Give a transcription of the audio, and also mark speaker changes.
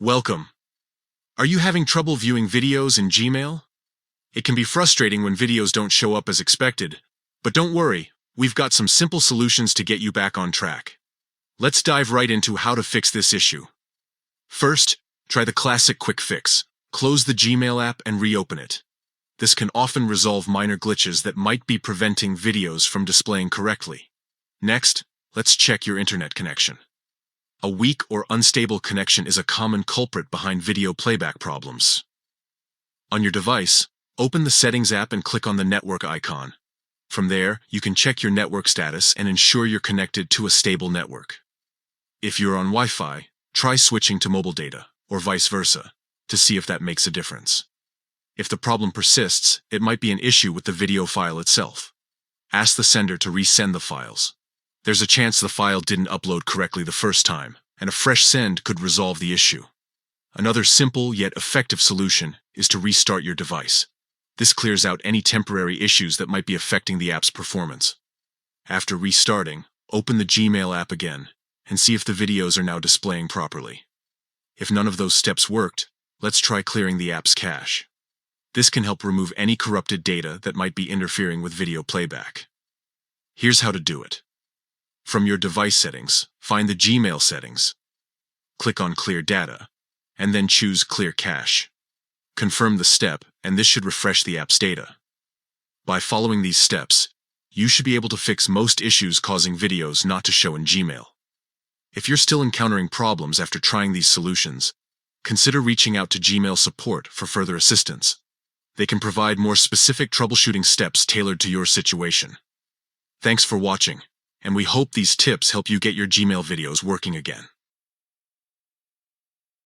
Speaker 1: Welcome. Are you having trouble viewing videos in Gmail? It can be frustrating when videos don't show up as expected, but don't worry, we've got some simple solutions to get you back on track. Let's dive right into how to fix this issue. First, try the classic quick fix. Close the Gmail app and reopen it. This can often resolve minor glitches that might be preventing videos from displaying correctly. Next, let's check your internet connection. A weak or unstable connection is a common culprit behind video playback problems. On your device, open the Settings app and click on the network icon. From there, you can check your network status and ensure you're connected to a stable network. If you're on Wi-Fi, try switching to mobile data, or vice versa, to see if that makes a difference. If the problem persists, it might be an issue with the video file itself. Ask the sender to resend the files. There's a chance the file didn't upload correctly the first time, and a fresh send could resolve the issue. Another simple yet effective solution is to restart your device. This clears out any temporary issues that might be affecting the app's performance. After restarting, open the Gmail app again and see if the videos are now displaying properly. If none of those steps worked, let's try clearing the app's cache. This can help remove any corrupted data that might be interfering with video playback. Here's how to do it. From your device settings, find the Gmail settings. Click on Clear Data, and then choose Clear Cache. Confirm the step, and this should refresh the app's data. By following these steps, you should be able to fix most issues causing videos not to show in Gmail. If you're still encountering problems after trying these solutions, consider reaching out to Gmail support for further assistance. They can provide more specific troubleshooting steps tailored to your situation. Thanks for watching, and we hope these tips help you get your Gmail videos working again.